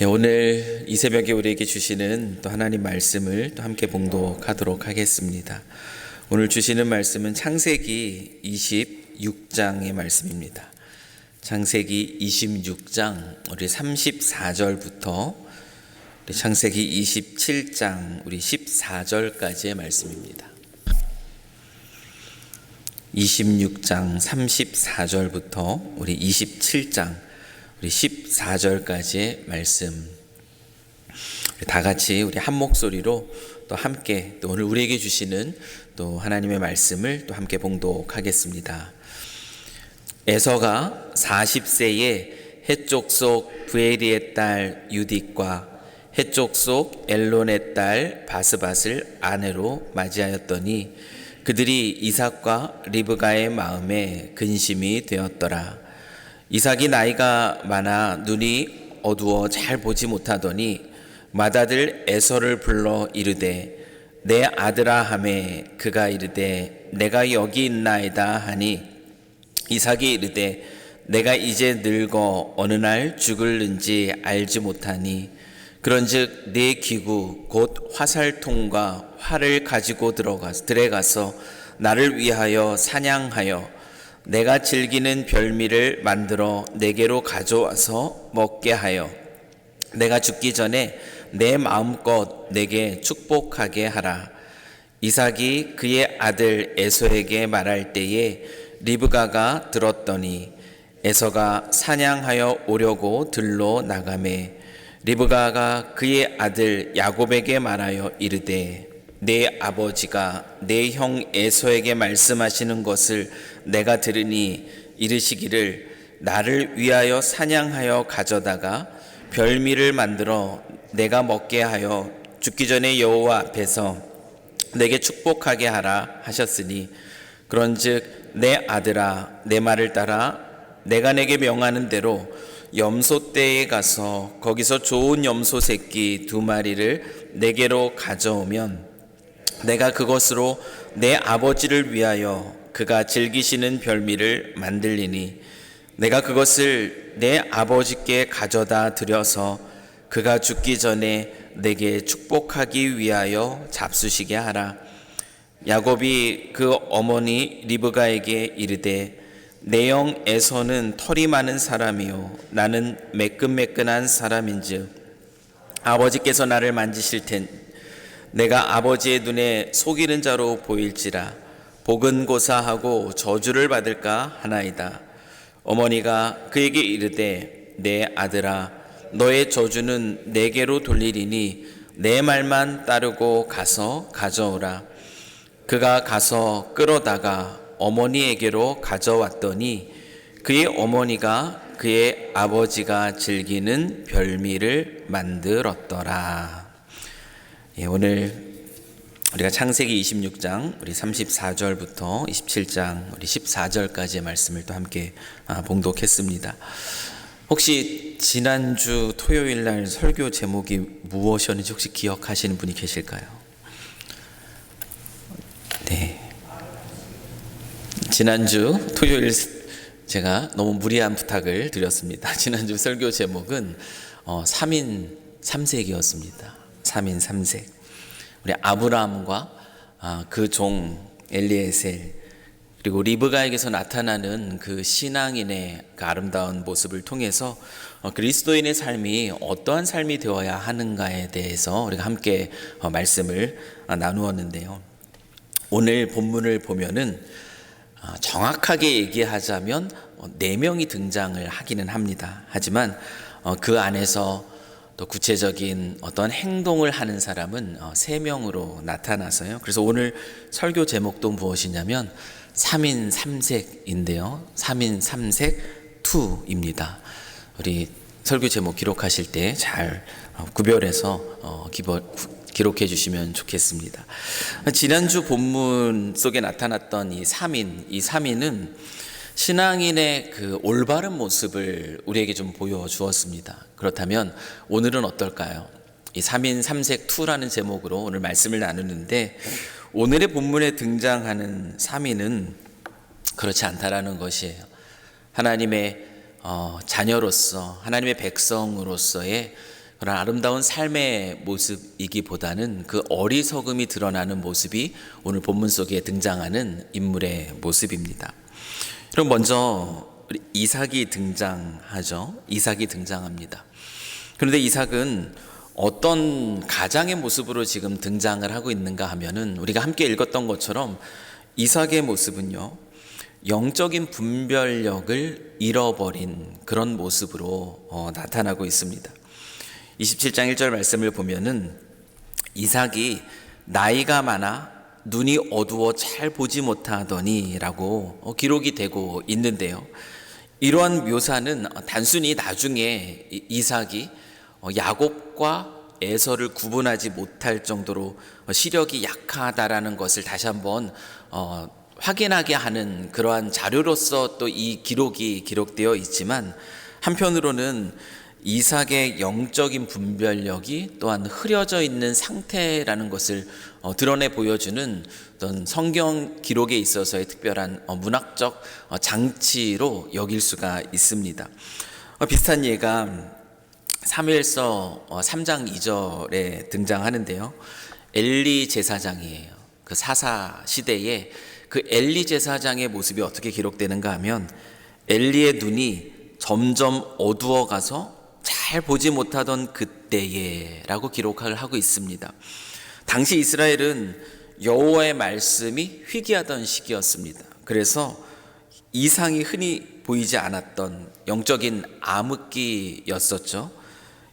오늘 이 새벽에 우리에게 주시는 또 하나님 말씀을 또 함께 봉독하도록 하겠습니다. 오늘 주시는 말씀은 창세기 26장의 말씀입니다. 창세기 26장 우리 34절부터 우리 창세기 27장 우리 14절까지의 말씀입니다. 26장 34절부터 우리 27장 우리 14절까지의 말씀, 다 같이 우리 한 목소리로 또 함께 또 오늘 우리에게 주시는 또 하나님의 말씀을 또 함께 봉독하겠습니다. 에서가 40세에 헷족 속 브에리의 딸 유딧과 헷족 속 엘론의 딸 바스밧을 아내로 맞이하였더니 그들이 이삭과 리브가의 마음에 근심이 되었더라. 이삭이 나이가 많아 눈이 어두워 잘 보지 못하더니 맏아들 에서를 불러 이르되 내 아들아 하매 그가 이르되 내가 여기 있나이다 하니 이삭이 이르되 내가 이제 늙어 어느 날 죽을는지 알지 못하니 그런즉 네 기구 곧 화살통과 활을 가지고 들어가서 나를 위하여 사냥하여 내가 즐기는 별미를 만들어 내게로 가져와서 먹게 하여 내가 죽기 전에 내 마음껏 내게 축복하게 하라. 이삭이 그의 아들 에서에게 말할 때에 리브가가 들었더니 에서가 사냥하여 오려고 들로 나가매 리브가가 그의 아들 야곱에게 말하여 이르되 내 아버지가 내 형 에서에게 말씀하시는 것을 내가 들으니 이르시기를 나를 위하여 사냥하여 가져다가 별미를 만들어 내가 먹게 하여 죽기 전에 여호와 앞에서 내게 축복하게 하라 하셨으니 그런즉 내 아들아 내 말을 따라 내가 내게 명하는 대로 염소떼에 가서 거기서 좋은 염소 새끼 2마리를 내게로 가져오면 내가 그것으로 내 아버지를 위하여 그가 즐기시는 별미를 만들리니 내가 그것을 내 아버지께 가져다 드려서 그가 죽기 전에 내게 축복하기 위하여 잡수시게 하라. 야곱이 그 어머니 리브가에게 이르되 내 형 에서는 털이 많은 사람이요 나는 매끈매끈한 사람인즉 아버지께서 나를 만지실 텐 내가 아버지의 눈에 속이는 자로 보일지라 보근고사하고 저주를 받을까 하나이다. 어머니가 그에게 이르되 내 아들아 너의 저주는 내게로 돌리리니 내 말만 따르고 가서 가져오라. 그가 가서 끌어다가 어머니에게로 가져왔더니 그의 어머니가 그의 아버지가 즐기는 별미를 만들었더라. 오늘 우리가 창세기 26장 우리 34절부터 27장 우리 14절까지의 말씀을 또 함께 봉독했습니다. 혹시 지난주 토요일 날 설교 제목이 무엇이었는지 혹시 기억하시는 분이 계실까요? 네. 지난주 토요일 제가 너무 무리한 부탁을 드렸습니다. 지난주 설교 제목은 3인 3색이었습니다. 3인 3색. 우리 아브라함과 그 종 엘리에셀 그리고 리브가에게서 나타나는 그 신앙인의 그 아름다운 모습을 통해서 그리스도인의 삶이 어떠한 삶이 되어야 하는가에 대해서 우리가 함께 말씀을 나누었는데요. 오늘 본문을 보면은 정확하게 얘기하자면 4명이 등장을 하기는 합니다. 하지만 그 안에서 또 구체적인 어떤 행동을 하는 사람은 3명으로 나타나서요. 그래서 오늘 설교 제목도 무엇이냐면 3인 3색인데요. 3인 3색 2입니다. 우리 설교 제목 기록하실 때 잘 구별해서 기록해 주시면 좋겠습니다. 지난주 본문 속에 나타났던 이 3인은 신앙인의 그 올바른 모습을 우리에게 좀 보여주었습니다. 그렇다면 오늘은 어떨까요? 이 3인 3색 2라는 제목으로 오늘 말씀을 나누는데 오늘의 본문에 등장하는 3인은 그렇지 않다라는 것이에요. 하나님의 자녀로서 하나님의 백성으로서의 그런 아름다운 삶의 모습이기보다는 그 어리석음이 드러나는 모습이 오늘 본문 속에 등장하는 인물의 모습입니다. 그럼 먼저 이삭이 등장하죠. 이삭이 등장합니다. 그런데 이삭은 어떤 가장의 모습으로 지금 등장을 하고 있는가 하면은 우리가 함께 읽었던 것처럼 이삭의 모습은요, 영적인 분별력을 잃어버린 그런 모습으로 나타나고 있습니다. 27장 1절 말씀을 보면은 이삭이 나이가 많아 눈이 어두워 잘 보지 못하더니 라고 기록이 되고 있는데요, 이러한 묘사는 단순히 나중에 이삭이 야곱과 에서를 구분하지 못할 정도로 시력이 약하다라는 것을 다시 한번 확인하게 하는 그러한 자료로서 또 이 기록이 기록되어 있지만, 한편으로는 이삭의 영적인 분별력이 또한 흐려져 있는 상태라는 것을 드러내 보여주는 어떤 성경 기록에 있어서의 특별한 문학적 장치로 여길 수가 있습니다. 비슷한 예가 사무엘서 3장 2절에 등장하는데요, 엘리 제사장이에요. 그 사사 시대에 그 엘리 제사장의 모습이 어떻게 기록되는가 하면, 엘리의 눈이 점점 어두워가서 잘 보지 못하던 그때에 라고 기록을 하고 있습니다. 당시 이스라엘은 여호와의 말씀이 희귀하던 시기였습니다. 그래서 이상이 흔히 보이지 않았던 영적인 암흑기였었죠.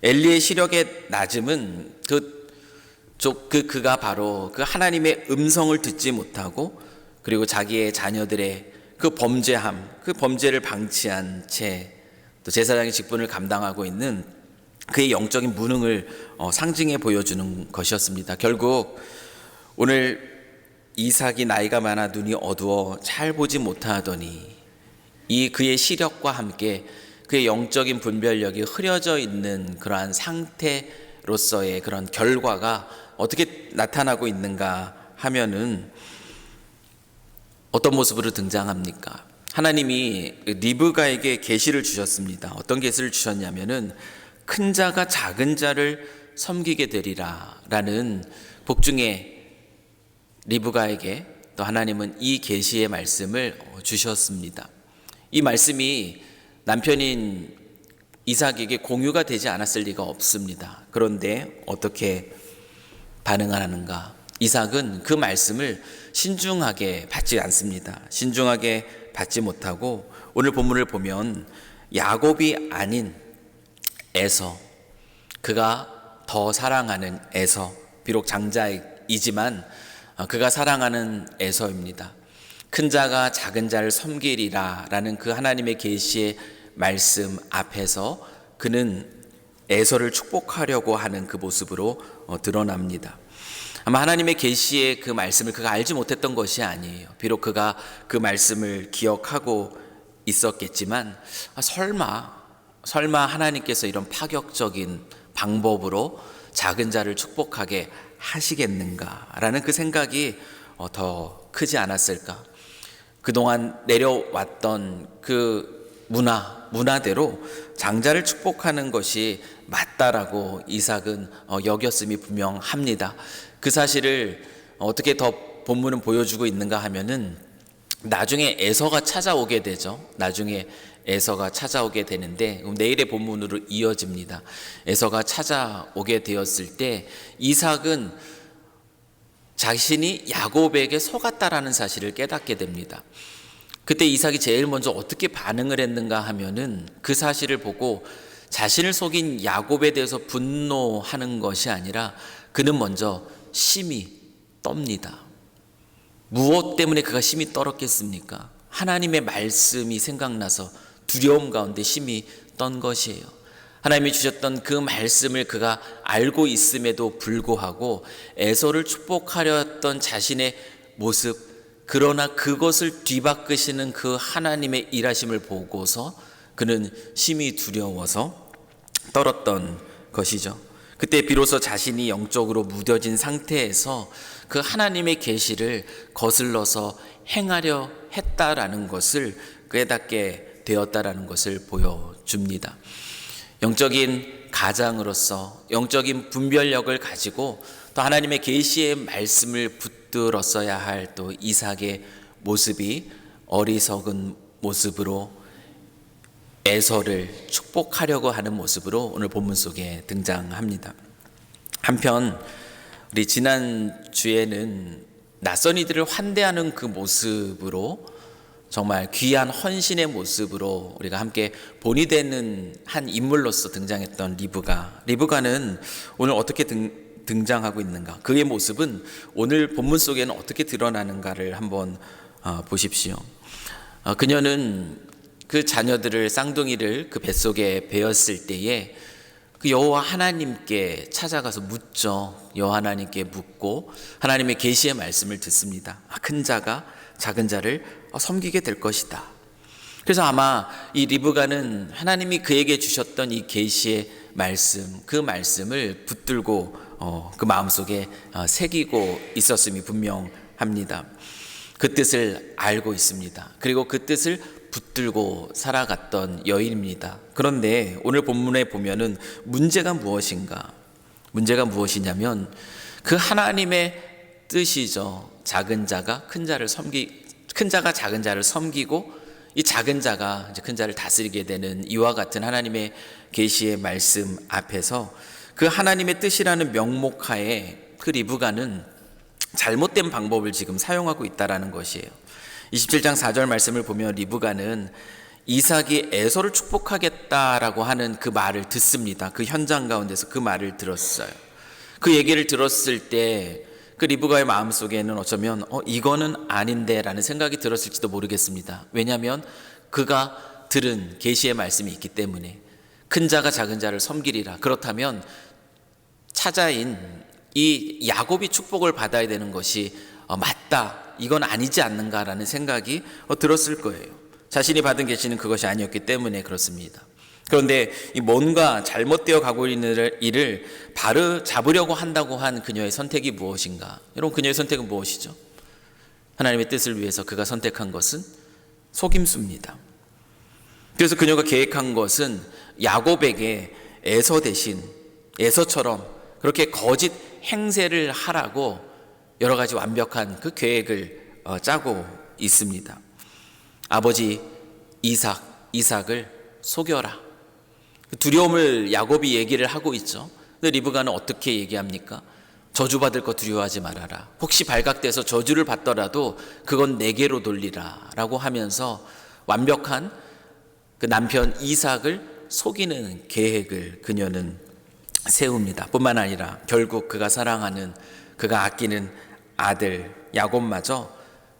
엘리의 시력의 낮음은 그가 바로 그 하나님의 음성을 듣지 못하고, 그리고 자기의 자녀들의 그 범죄함, 그 범죄를 방치한 채 또 제사장의 직분을 감당하고 있는 그의 영적인 무능을 상징해 보여주는 것이었습니다. 결국 오늘 이삭이 나이가 많아 눈이 어두워 잘 보지 못하더니, 이 그의 시력과 함께 그의 영적인 분별력이 흐려져 있는 그러한 상태로서의 그런 결과가 어떻게 나타나고 있는가 하면은 어떤 모습으로 등장합니까? 하나님이 리브가에게 계시를 주셨습니다. 어떤 계시를 주셨냐면은 큰 자가 작은 자를 섬기게 되리라 라는 복중에 리브가에게 또 하나님은 이 계시의 말씀을 주셨습니다. 이 말씀이 남편인 이삭에게 공유가 되지 않았을 리가 없습니다. 그런데 어떻게 반응을 하는가? 이삭은 그 말씀을 신중하게 받지 않습니다. 신중하게 받지 못하고, 오늘 본문을 보면 야곱이 아닌 에서, 그가 더 사랑하는 에서, 비록 장자이지만 그가 사랑하는 에서입니다. 큰 자가 작은 자를 섬기리라 라는 그 하나님의 계시의 말씀 앞에서 그는 에서를 축복하려고 하는 그 모습으로 드러납니다. 아마 하나님의 계시의 그 말씀을 그가 알지 못했던 것이 아니에요. 비록 그가 그 말씀을 기억하고 있었겠지만, 설마 하나님께서 이런 파격적인 방법으로 작은 자를 축복하게 하시겠는가라는 그 생각이 더 크지 않았을까. 그동안 내려왔던 그 문화대로 장자를 축복하는 것이 맞다라고 이삭은 여겼음이 분명합니다. 그 사실을 어떻게 더 본문은 보여주고 있는가 하면은 나중에 에서가 찾아오게 되죠. 나중에 에서가 찾아오게 되는데, 내일의 본문으로 이어집니다. 에서가 찾아오게 되었을 때 이삭은 자신이 야곱에게 속았다라는 사실을 깨닫게 됩니다. 그때 이삭이 제일 먼저 어떻게 반응을 했는가 하면은 그 사실을 보고 자신을 속인 야곱에 대해서 분노하는 것이 아니라 그는 먼저 심히 떱니다. 무엇 때문에 그가 심히 떨었겠습니까? 하나님의 말씀이 생각나서 두려움 가운데 심히 떤 것이에요. 하나님이 주셨던 그 말씀을 그가 알고 있음에도 불구하고 에서를 축복하려 했던 자신의 모습, 그러나 그것을 뒤바꾸시는 그 하나님의 일하심을 보고서 그는 심히 두려워서 떨었던 것이죠. 그때 비로소 자신이 영적으로 무뎌진 상태에서 그 하나님의 계시를 거슬러서 행하려 했다라는 것을 깨닫게 되었다라는 것을 보여줍니다. 영적인 가장으로서 영적인 분별력을 가지고 또 하나님의 계시의 말씀을 붙들었어야 할 또 이삭의 모습이 어리석은 모습으로 에서를 축복하려고 하는 모습으로 오늘 본문 속에 등장합니다. 한편 우리 지난 주에는 낯선 이들을 환대하는 그 모습으로 정말 귀한 헌신의 모습으로 우리가 함께 본이 되는 한 인물로서 등장했던 리브가는 오늘 어떻게 등장하고 있는가, 그의 모습은 오늘 본문 속에는 어떻게 드러나는가를 한번 보십시오. 그녀는 그 자녀들을, 쌍둥이를 그 뱃속에 베었을 때에 그 여호와 하나님께 찾아가서 묻죠. 여호와 하나님께 묻고 하나님의 계시의 말씀을 듣습니다. 큰 자가 작은 자를 섬기게 될 것이다. 그래서 아마 이 리브가는 하나님이 그에게 주셨던 이 계시의 말씀, 그 말씀을 붙들고 그 마음속에 새기고 있었음이 분명합니다. 그 뜻을 알고 있습니다. 그리고 그 뜻을 붙들고 살아갔던 여인입니다. 그런데 오늘 본문에 보면은 문제가 무엇인가? 문제가 무엇이냐면 그 하나님의 뜻이죠. 큰 자가 작은 자를 섬기고 이 작은 자가 이제 큰 자를 다스리게 되는 이와 같은 하나님의 계시의 말씀 앞에서 그 하나님의 뜻이라는 명목하에 그 리브가는 잘못된 방법을 지금 사용하고 있다라는 것이에요. 27장 4절 말씀을 보면 리브가는 이삭이 에서를 축복하겠다라고 하는 그 말을 듣습니다. 그 현장 가운데서 그 말을 들었어요. 그 얘기를 들었을 때 그 리브가의 마음속에는 어쩌면 이거는 아닌데 라는 생각이 들었을지도 모르겠습니다. 왜냐하면 그가 들은 계시의 말씀이 있기 때문에 큰 자가 작은 자를 섬기리라. 그렇다면 차자인 이 야곱이 축복을 받아야 되는 것이 맞다, 이건 아니지 않는가라는 생각이 들었을 거예요. 자신이 받은 계시는 그것이 아니었기 때문에 그렇습니다. 그런데 이 뭔가 잘못되어 가고 있는 일을 바로 잡으려고 한다고 한 그녀의 선택이 무엇인가? 여러분, 그녀의 선택은 무엇이죠? 하나님의 뜻을 위해서 그가 선택한 것은 속임수입니다. 그래서 그녀가 계획한 것은 야곱에게 에서 대신 에서처럼 그렇게 거짓 행세를 하라고 여러 가지 완벽한 그 계획을 짜고 있습니다. 아버지 이삭을 속여라. 두려움을 야곱이 얘기를 하고 있죠. 근데 리브가는 어떻게 얘기합니까? 저주받을 거 두려워하지 말아라. 혹시 발각돼서 저주를 받더라도 그건 내게로 돌리라 라고 하면서 완벽한 그 남편 이삭을 속이는 계획을 그녀는 세웁니다. 뿐만 아니라 결국 그가 사랑하는, 그가 아끼는 아들 야곱마저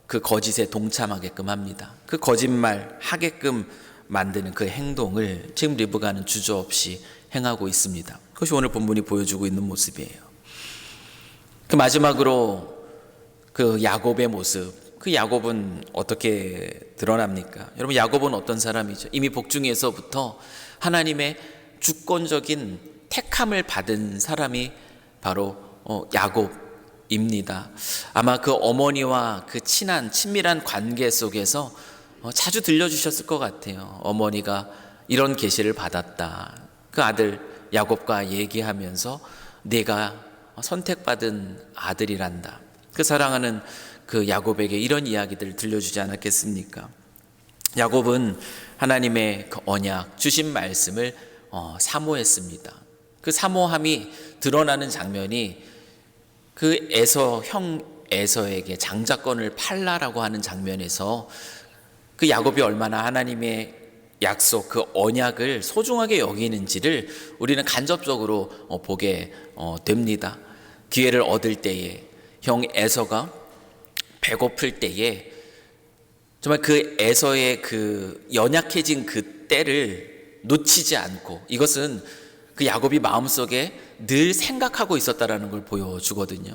그 거짓에 동참하게끔 합니다. 그 거짓말 하게끔 만드는 그 행동을 지금 리브가는 주저없이 행하고 있습니다. 그것이 오늘 본문이 보여주고 있는 모습이에요. 그 마지막으로 그 야곱의 모습, 그 야곱은 어떻게 드러납니까? 여러분, 야곱은 어떤 사람이죠? 이미 복중에서부터 하나님의 주권적인 택함을 받은 사람이 바로 야곱입니다. 아마 그 어머니와 그 친밀한 관계 속에서 자주 들려주셨을 것 같아요. 어머니가 이런 계시를 받았다. 그 아들 야곱과 얘기하면서 네가 선택받은 아들이란다. 그 사랑하는 그 야곱에게 이런 이야기들을 들려주지 않았겠습니까? 야곱은 하나님의 그 언약, 주신 말씀을 사모했습니다. 그 사모함이 드러나는 장면이 그 형 에서에게 장자권을 팔라라고 하는 장면에서 그 야곱이 얼마나 하나님의 약속, 그 언약을 소중하게 여기는지를 우리는 간접적으로 보게 됩니다. 기회를 얻을 때에 형 에서가 배고플 때에 정말 그 에서의 그 연약해진 그 때를 놓치지 않고, 이것은 그 야곱이 마음속에 늘 생각하고 있었다라는 걸 보여주거든요.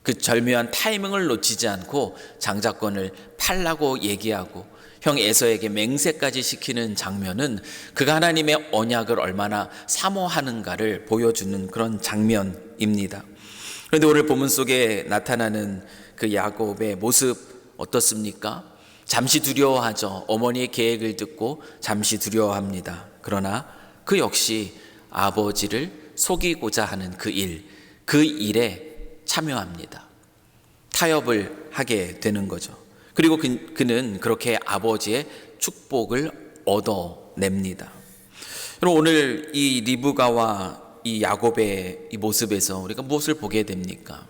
그 절묘한 타이밍을 놓치지 않고 장자권을 팔라고 얘기하고 형 에서에게 맹세까지 시키는 장면은 그가 하나님의 언약을 얼마나 사모하는가를 보여주는 그런 장면입니다. 그런데 오늘 본문 속에 나타나는 그 야곱의 모습 어떻습니까? 잠시 두려워하죠. 어머니의 계획을 듣고 잠시 두려워합니다. 그러나 그 역시 아버지를 속이고자 하는 그 일에 참여합니다. 타협을 하게 되는 거죠. 그리고 그는 그렇게 아버지의 축복을 얻어냅니다. 여러분, 오늘 이 리브가와 이 야곱의 이 모습에서 우리가 무엇을 보게 됩니까?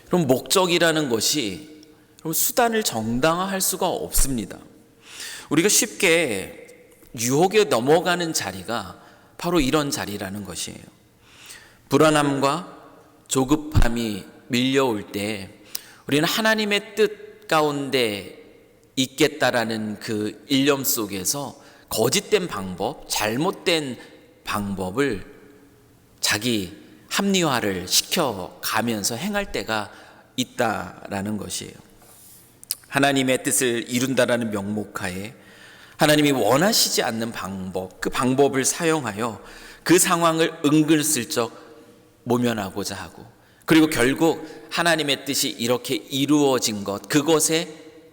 그럼 목적이라는 것이 수단을 정당화할 수가 없습니다. 우리가 쉽게 유혹에 넘어가는 자리가 바로 이런 자리라는 것이에요. 불안함과 조급함이 밀려올 때 우리는 하나님의 뜻 가운데 있겠다라는 그 일념 속에서 거짓된 방법, 잘못된 방법을 자기 합리화를 시켜가면서 행할 때가 있다라는 것이에요. 하나님의 뜻을 이룬다라는 명목하에 하나님이 원하시지 않는 방법, 그 방법을 사용하여 그 상황을 은근슬쩍 모면하고자 하고, 그리고 결국 하나님의 뜻이 이렇게 이루어진 것, 그것에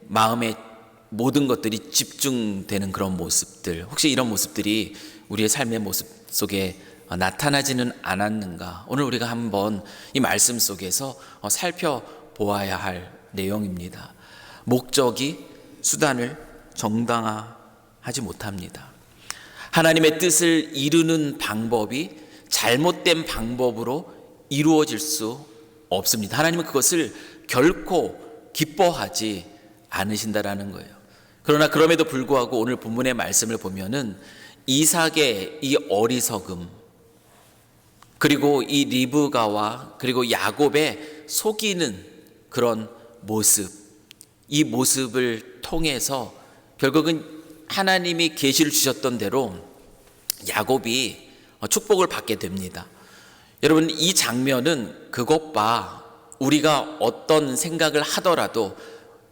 마음의 모든 것들이 집중되는 그런 모습들, 혹시 이런 모습들이 우리의 삶의 모습 속에 나타나지는 않았는가? 오늘 우리가 한번 이 말씀 속에서 살펴보아야 할 내용입니다. 목적이 수단을 정당화하지 못합니다. 하나님의 뜻을 이루는 방법이 잘못된 방법으로 이루어질 수 없습니다. 하나님은 그것을 결코 기뻐하지 않으신다라는 거예요. 그러나 그럼에도 불구하고 오늘 본문의 말씀을 보면은 이삭의 이 어리석음, 그리고 이 리브가와 그리고 야곱의 속이는 그런 모습, 이 모습을 통해서 결국은 하나님이 계시를 주셨던 대로 야곱이 축복을 받게 됩니다. 여러분, 이 장면은 그것 봐 우리가 어떤 생각을 하더라도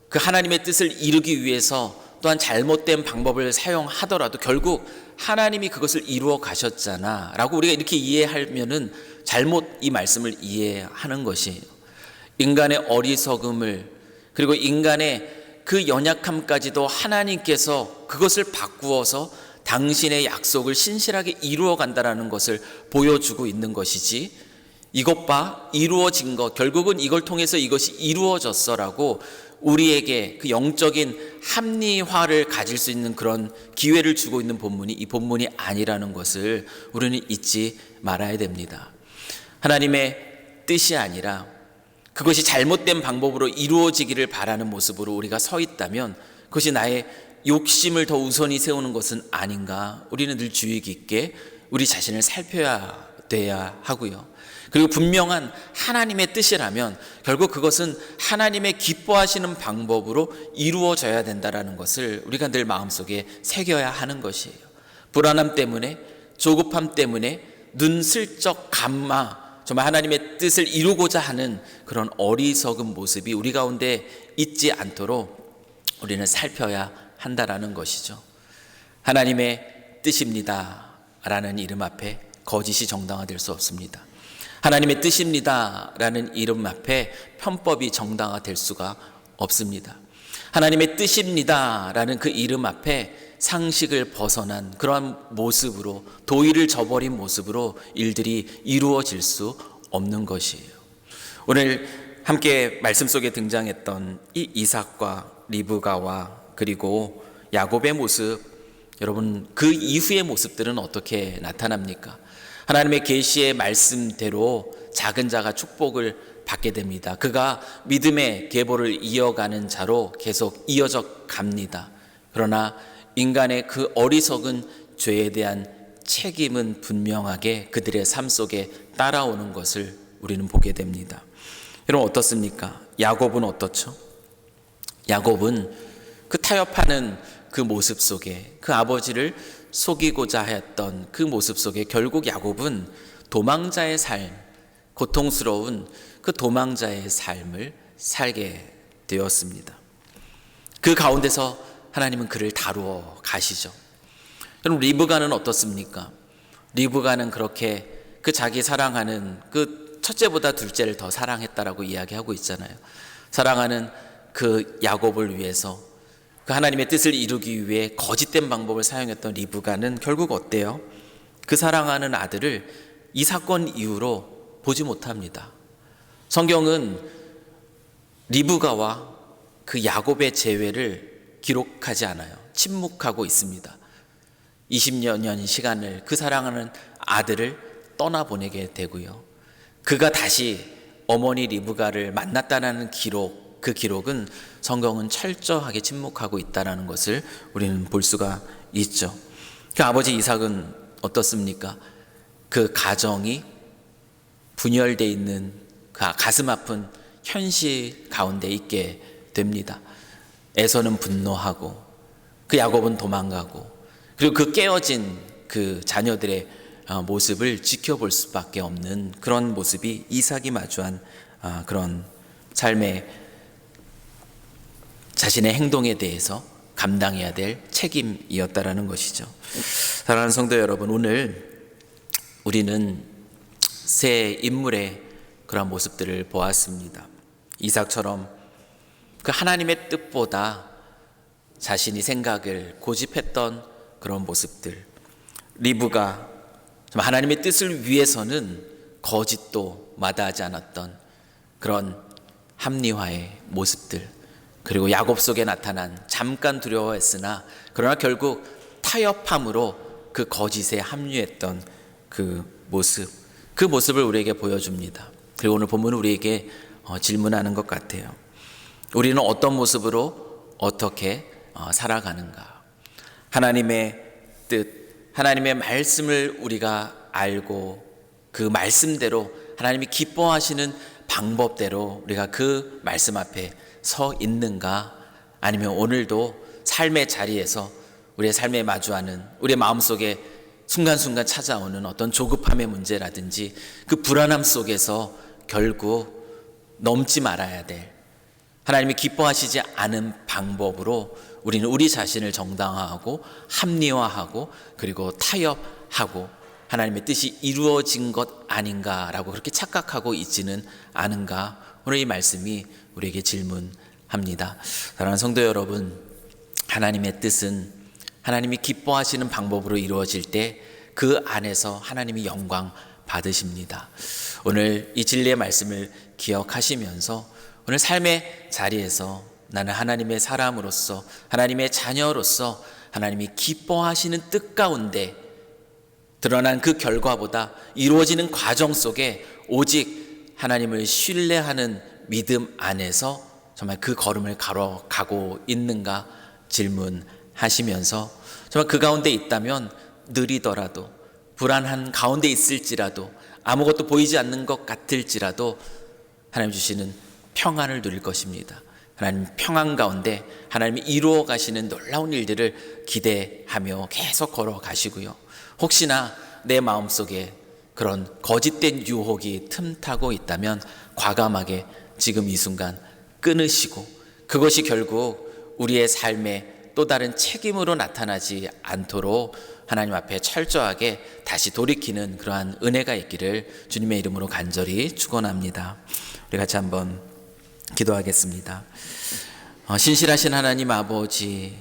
그 하나님의 뜻을 이루기 위해서 또한 잘못된 방법을 사용하더라도 결국 하나님이 그것을 이루어 가셨잖아 라고 우리가 이렇게 이해하면은 잘못 이 말씀을 이해하는 것이에요. 인간의 어리석음을, 그리고 인간의 그 연약함까지도 하나님께서 그것을 바꾸어서 당신의 약속을 신실하게 이루어 간다라는 것을 보여주고 있는 것이지, 이것 봐 이루어진 것, 결국은 이걸 통해서 이것이 이루어졌어라고 우리에게 그 영적인 합리화를 가질 수 있는 그런 기회를 주고 있는 본문이 이 본문이 아니라는 것을 우리는 잊지 말아야 됩니다. 하나님의 뜻이 아니라 그것이 잘못된 방법으로 이루어지기를 바라는 모습으로 우리가 서 있다면 그것이 나의 욕심을 더 우선히 세우는 것은 아닌가, 우리는 늘 주의 깊게 우리 자신을 살펴야 돼야 하고요. 그리고 분명한 하나님의 뜻이라면 결국 그것은 하나님의 기뻐하시는 방법으로 이루어져야 된다는 것을 우리가 늘 마음속에 새겨야 하는 것이에요. 불안함 때문에, 조급함 때문에 눈 슬쩍 감아 정말 하나님의 뜻을 이루고자 하는 그런 어리석은 모습이 우리 가운데 있지 않도록 우리는 살펴야 한다라는 것이죠. 하나님의 뜻입니다 라는 이름 앞에 거짓이 정당화될 수 없습니다. 하나님의 뜻입니다 라는 이름 앞에 편법이 정당화될 수가 없습니다. 하나님의 뜻입니다 라는 그 이름 앞에 상식을 벗어난 그러한 모습으로, 도의를 저버린 모습으로 일들이 이루어질 수 없는 것이에요. 오늘 함께 말씀 속에 등장했던 이 이삭과 리브가와 그리고 야곱의 모습, 여러분 그 이후의 모습들은 어떻게 나타납니까? 하나님의 계시의 말씀대로 작은 자가 축복을 받게 됩니다. 그가 믿음의 계보를 이어가는 자로 계속 이어져 갑니다. 그러나 인간의 그 어리석은 죄에 대한 책임은 분명하게 그들의 삶 속에 따라오는 것을 우리는 보게 됩니다. 여러분 어떻습니까? 야곱은 어떻죠? 야곱은 그 타협하는 그 모습 속에, 그 아버지를 속이고자 했던 그 모습 속에 결국 야곱은 도망자의 삶, 고통스러운 그 도망자의 삶을 살게 되었습니다. 그 가운데서 하나님은 그를 다루어 가시죠. 여러분 리브가는 어떻습니까? 리브가는 그렇게 그 자기 사랑하는 그 첫째보다 둘째를 더 사랑했다라고 이야기하고 있잖아요. 사랑하는 그 야곱을 위해서 그 하나님의 뜻을 이루기 위해 거짓된 방법을 사용했던 리브가는 결국 어때요? 그 사랑하는 아들을 이 사건 이후로 보지 못합니다. 성경은 리브가와 그 야곱의 재회를 기록하지 않아요. 침묵하고 있습니다. 20여 년 시간을 그 사랑하는 아들을 떠나보내게 되고요. 그가 다시 어머니 리브가를 만났다는 기록, 그 기록은 성경은 철저하게 침묵하고 있다는 것을 우리는 볼 수가 있죠. 그 아버지 이삭은 어떻습니까? 그 가정이 분열되어 있는 그 가슴 아픈 현실 가운데 있게 됩니다. 에서는 분노하고 그 야곱은 도망가고, 그리고 그 깨어진 그 자녀들의 모습을 지켜볼 수밖에 없는 그런 모습이 이삭이 마주한 그런 삶의 자신의 행동에 대해서 감당해야 될 책임이었다라는 것이죠. 사랑하는 성도 여러분, 오늘 우리는 새 인물의 그런 모습들을 보았습니다. 이삭처럼 그 하나님의 뜻보다 자신이 생각을 고집했던 그런 모습들, 리브가 하나님의 뜻을 위해서는 거짓도 마다하지 않았던 그런 합리화의 모습들, 그리고 야곱 속에 나타난 잠깐 두려워했으나 그러나 결국 타협함으로 그 거짓에 합류했던 그 모습, 그 모습을 우리에게 보여줍니다. 그리고 오늘 본문은 우리에게 질문하는 것 같아요. 우리는 어떤 모습으로 어떻게 살아가는가? 하나님의 뜻, 하나님의 말씀을 우리가 알고 그 말씀대로 하나님이 기뻐하시는 방법대로 우리가 그 말씀 앞에 서 있는가? 아니면 오늘도 삶의 자리에서 우리의 삶에 마주하는, 우리의 마음속에 순간순간 찾아오는 어떤 조급함의 문제라든지 그 불안함 속에서 결국 넘지 말아야 될, 하나님이 기뻐하시지 않은 방법으로 우리는 우리 자신을 정당화하고 합리화하고 그리고 타협하고 하나님의 뜻이 이루어진 것 아닌가라고 그렇게 착각하고 있지는 않은가? 오늘 이 말씀이 우리에게 질문합니다. 사랑하는 성도 여러분, 하나님의 뜻은 하나님이 기뻐하시는 방법으로 이루어질 때 그 안에서 하나님이 영광 받으십니다. 오늘 이 진리의 말씀을 기억하시면서 오늘 삶의 자리에서 나는 하나님의 사람으로서, 하나님의 자녀로서 하나님이 기뻐하시는 뜻 가운데 드러난 그 결과보다 이루어지는 과정 속에 오직 하나님을 신뢰하는 믿음 안에서 정말 그 걸음을 가고 있는가 질문하시면서 정말 그 가운데 있다면 느리더라도, 불안한 가운데 있을지라도, 아무것도 보이지 않는 것 같을지라도 하나님 주시는 평안을 누릴 것입니다. 하나님 평안 가운데 하나님이 이루어 가시는 놀라운 일들을 기대하며 계속 걸어가시고요. 혹시나 내 마음속에 그런 거짓된 유혹이 틈타고 있다면 과감하게 지금 이 순간 끊으시고, 그것이 결국 우리의 삶에 또 다른 책임으로 나타나지 않도록 하나님 앞에 철저하게 다시 돌이키는 그러한 은혜가 있기를 주님의 이름으로 간절히 축원합니다. 우리 같이 한번 기도하겠습니다. 신실하신 하나님 아버지,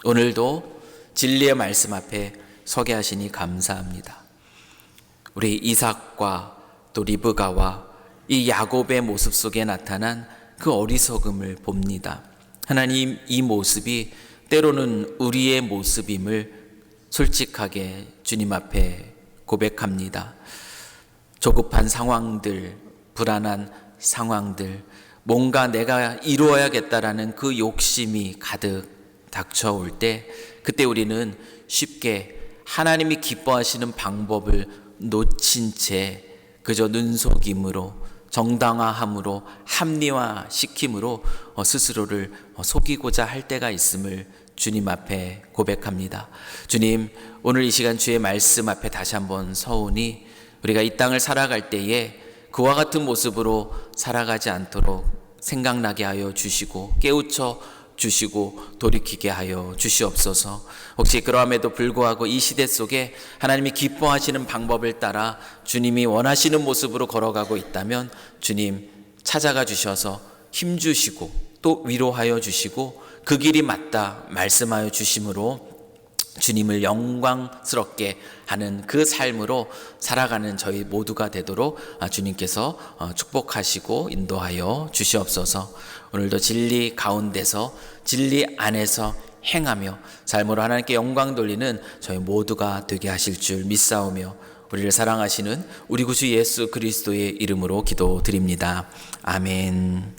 오늘도 진리의 말씀 앞에 서게 하시니 감사합니다. 우리 이삭과 또 리브가와 이 야곱의 모습 속에 나타난 그 어리석음을 봅니다. 하나님, 이 모습이 때로는 우리의 모습임을 솔직하게 주님 앞에 고백합니다. 조급한 상황들, 불안한 상황들, 뭔가 내가 이루어야겠다라는 그 욕심이 가득 닥쳐올 때, 그때 우리는 쉽게 하나님이 기뻐하시는 방법을 놓친 채 그저 눈속임으로, 정당화함으로, 합리화시킴으로 스스로를 속이고자 할 때가 있음을 주님 앞에 고백합니다. 주님, 오늘 이 시간 주의 말씀 앞에 다시 한번 서오니 우리가 이 땅을 살아갈 때에 그와 같은 모습으로 살아가지 않도록 생각나게 하여 주시고 깨우쳐 주시고 돌이키게 하여 주시옵소서. 혹시 그러함에도 불구하고 이 시대 속에 하나님이 기뻐하시는 방법을 따라 주님이 원하시는 모습으로 걸어가고 있다면 주님 찾아가 주셔서 힘주시고 또 위로하여 주시고 그 길이 맞다 말씀하여 주심으로 주님을 영광스럽게 하는 그 삶으로 살아가는 저희 모두가 되도록 주님께서 축복하시고 인도하여 주시옵소서. 오늘도 진리 가운데서 진리 안에서 행하며 삶으로 하나님께 영광 돌리는 저희 모두가 되게 하실 줄 믿사오며 우리를 사랑하시는 우리 구주 예수 그리스도의 이름으로 기도드립니다. 아멘.